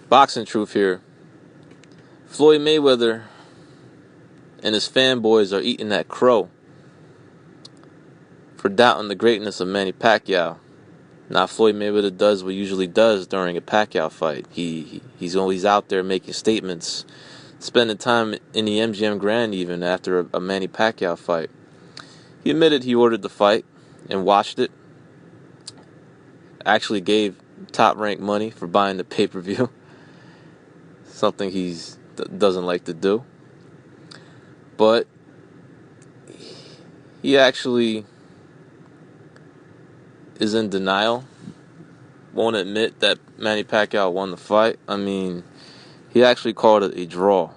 Boxing truth here. Floyd Mayweather and his fanboys are eating that crow for doubting the greatness of Manny Pacquiao. Now, Floyd Mayweather does what he usually does during a Pacquiao fight. He's always out there making statements, spending time in the MGM Grand even after a Manny Pacquiao fight. He admitted he ordered the fight and watched it. Actually gave Top Rank money for buying the pay-per-view. Something he doesn't like to do. But he actually is in denial. Won't admit that Manny Pacquiao won the fight. I mean, he actually called it a draw,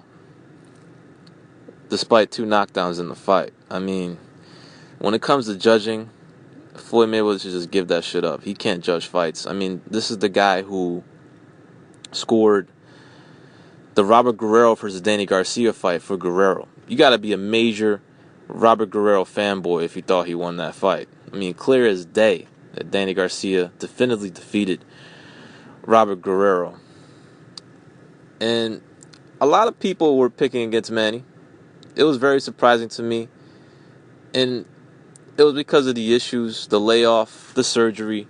despite 2 knockdowns in the fight. I mean, when it comes to judging, Floyd Mayweather should just give that shit up. He can't judge fights. I mean, this is the guy who scored the Robert Guerrero versus Danny Garcia fight for Guerrero. You got to be a major Robert Guerrero fanboy if you thought he won that fight. I mean, clear as day that Danny Garcia definitively defeated Robert Guerrero. And a lot of people were picking against Manny. It was very surprising to me. And it was because of the issues, the layoff, the surgery,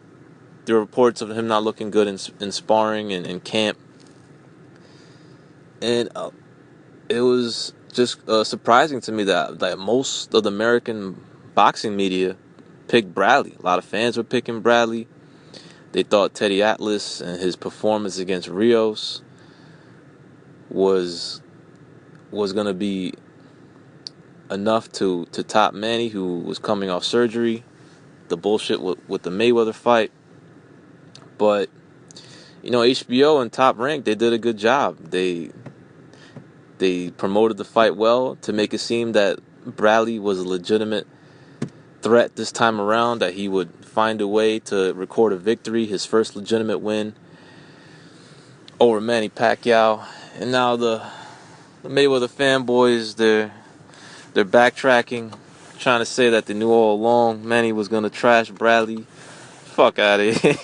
the reports of him not looking good in sparring and in camp. And it was just surprising to me that most of the American boxing media picked Bradley. A lot of fans were picking Bradley. They thought Teddy Atlas and his performance against Rios was going to be enough to top Manny, who was coming off surgery, the bullshit with the Mayweather fight. But, HBO and Top Rank, they did a good job. They promoted the fight well to make it seem that Bradley was a legitimate threat this time around, that he would find a way to record a victory, his first legitimate win over Manny Pacquiao. And now the Mayweather fanboys, they're backtracking, trying to say that they knew all along Manny was going to trash Bradley. Fuck out of here.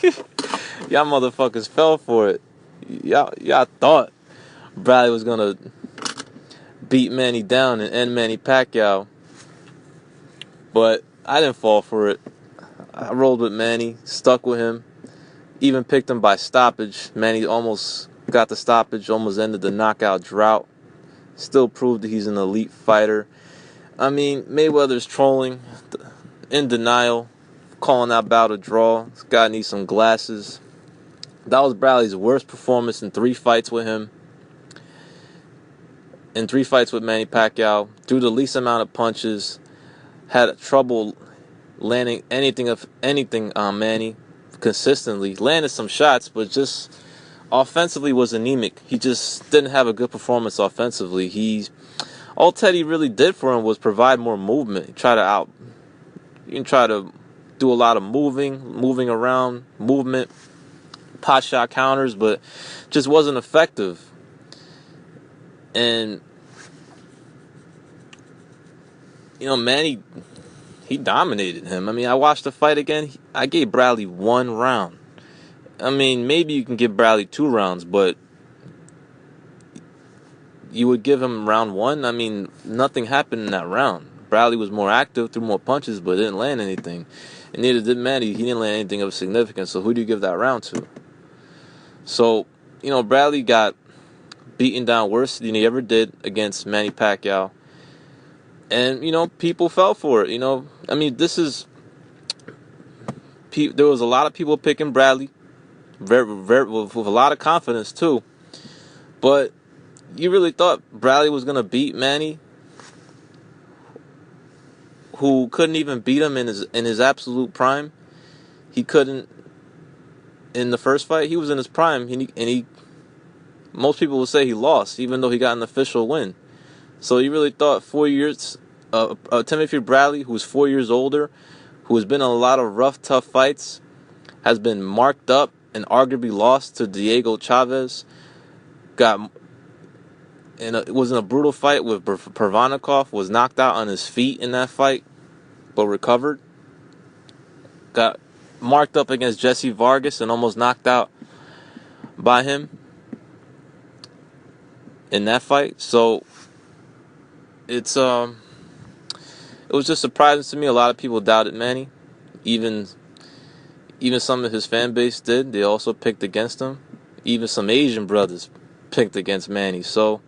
Y'all motherfuckers fell for it. Y'all thought Bradley was going to beat Manny down and end Manny Pacquiao. But I didn't fall for it. I rolled with Manny, stuck with him, even picked him by stoppage. Manny almost got the stoppage, almost ended the knockout drought. Still proved that he's an elite fighter. I mean, Mayweather's trolling, in denial, calling that bout a draw. This guy needs some glasses. That was Bradley's worst performance in 3 fights with him. In 3 fights with Manny Pacquiao, threw the least amount of punches, had trouble landing anything on Manny consistently. Landed some shots, but just offensively was anemic. He just didn't have a good performance offensively. All Teddy really did for him was provide more movement. You can try to do a lot of moving around, movement, pot shot counters, but just wasn't effective. And Manny, he dominated him. I mean, I watched the fight again. I gave Bradley 1 round. I mean, maybe you can give Bradley 2 rounds, but you would give him round 1. I mean, nothing happened in that round. Bradley was more active, threw more punches, but didn't land anything. And neither did Manny. He didn't land anything of significance. So who do you give that round to? So, Bradley got beaten down worse than he ever did against Manny Pacquiao. And, people fell for it. I mean, there was a lot of people picking Bradley, very, with a lot of confidence too. But you really thought Bradley was going to beat Manny, who couldn't even beat him in his absolute prime? He couldn't in the first fight. He was in his prime, and most people will say he lost, even though he got an official win. So you really thought 4 years, Timothy Bradley, who's 4 years older, who has been in a lot of rough, tough fights, has been marked up and arguably lost to Diego Chavez, it was in a brutal fight with Pervanikov, was knocked out on his feet in that fight, but recovered. Got marked up against Jesse Vargas and almost knocked out by him. in that fight. So it was just surprising to me. A lot of people doubted Manny, even some of his fan base did. They also picked against him. Even some Asian brothers picked against Manny. So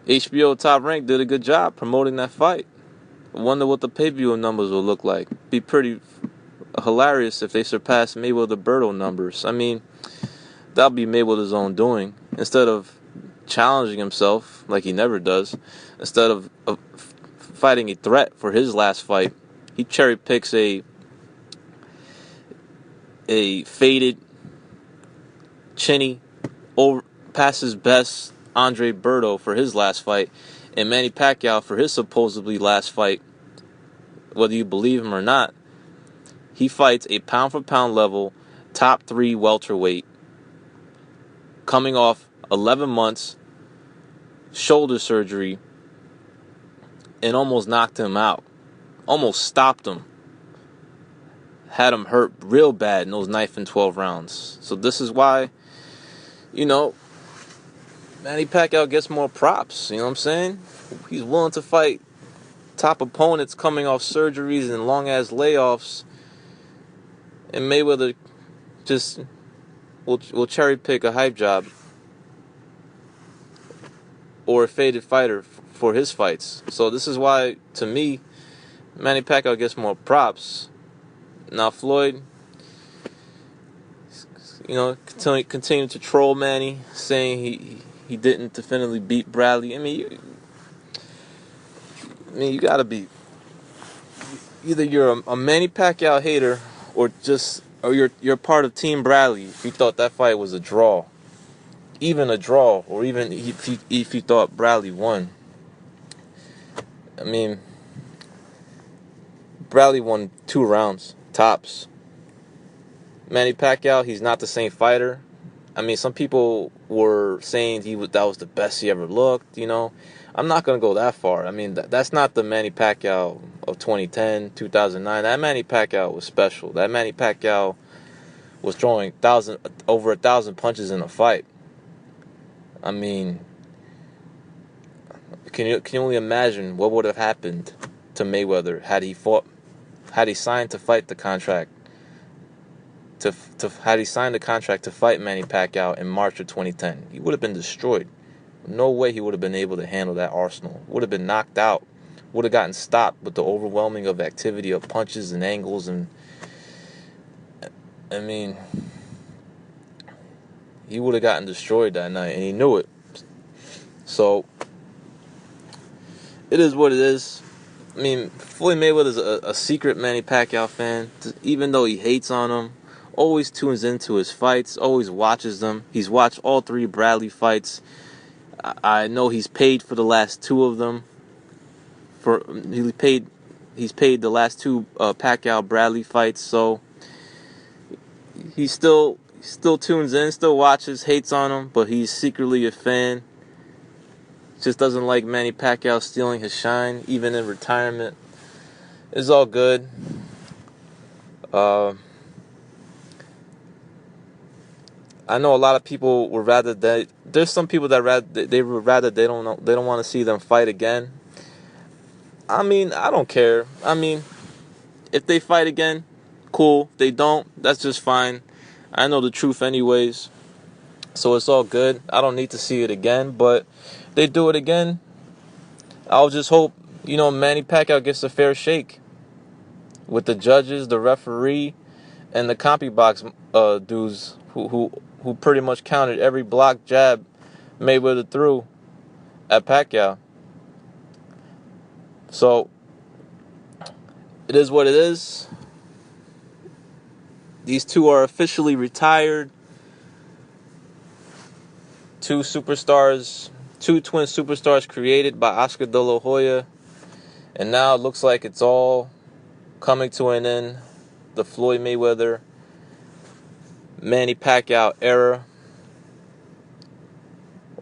HBO Top Rank did a good job promoting that fight. I wonder what the pay-per-view numbers will look like. Be pretty hilarious if they surpass Mayweather-Berto numbers. I mean, that'll be Mayweather's own doing. Instead of challenging himself like he never does, instead of fighting a threat for his last fight, he cherry picks a faded, chinny, over past his best Andre Berto for his last fight, and Manny Pacquiao for his supposedly last fight. Whether you believe him or not, he fights a pound for pound level top 3 welterweight, coming off 11 months shoulder surgery, and almost knocked him out, almost stopped him, had him hurt real bad in those knife and 12 rounds. So this is why, Manny Pacquiao gets more props. You know what I'm saying? He's willing to fight top opponents coming off surgeries and long-ass layoffs, and Mayweather just will cherry-pick a hype job or a faded fighter for his fights. So this is why, to me, Manny Pacquiao gets more props. Now Floyd, continue to troll Manny, saying he didn't definitively beat Bradley. I mean, you gotta be, either you're a Manny Pacquiao hater or you're part of Team Bradley if you thought that fight was a draw, or even if you thought Bradley won. I mean, Bradley won 2 rounds tops. Manny Pacquiao, he's not the same fighter. I mean, some people were saying that was the best he ever looked. I'm not going to go that far. I mean, that's not the Manny Pacquiao of 2010, 2009. That Manny Pacquiao was special. That Manny Pacquiao was throwing over 1,000 punches in a fight. I mean, can you only imagine what would have happened to Mayweather had he signed to fight the contract? Had he signed the contract to fight Manny Pacquiao in March of 2010, he would have been destroyed. No way he would have been able to handle that arsenal. Would have been knocked out. Would have gotten stopped with the overwhelming of activity of punches and angles. And I mean, he would have gotten destroyed that night, and he knew it. So it is what it is. I mean, Floyd Mayweather is a secret Manny Pacquiao fan, even though he hates on him. Always tunes into his fights, always watches them. He's watched all 3 Bradley fights. I know he's paid for the last 2 of them. He's paid the last 2 Pacquiao Bradley fights. So he still tunes in, still watches, hates on him, but he's secretly a fan. Just doesn't like Manny Pacquiao stealing his shine, even in retirement. It's all good. I know a lot of people would rather that. There's some people that they would rather they don't want to see them fight again. I mean, I don't care. I mean, if they fight again, cool. If they don't, that's just fine. I know the truth anyways, so it's all good. I don't need to see it again. But if they do it again, I'll just hope Manny Pacquiao gets a fair shake with the judges, the referee, and the CompuBox dudes who pretty much counted every block jab Mayweather threw at Pacquiao. So it is what it is. These 2 are officially retired. 2 superstars, 2 twin superstars created by Oscar De La Hoya. And now it looks like it's all coming to an end. The Floyd Mayweather, Manny Pacquiao era.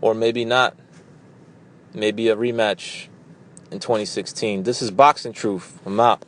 Or maybe not. Maybe a rematch in 2016. This is Boxing Truth. I'm out.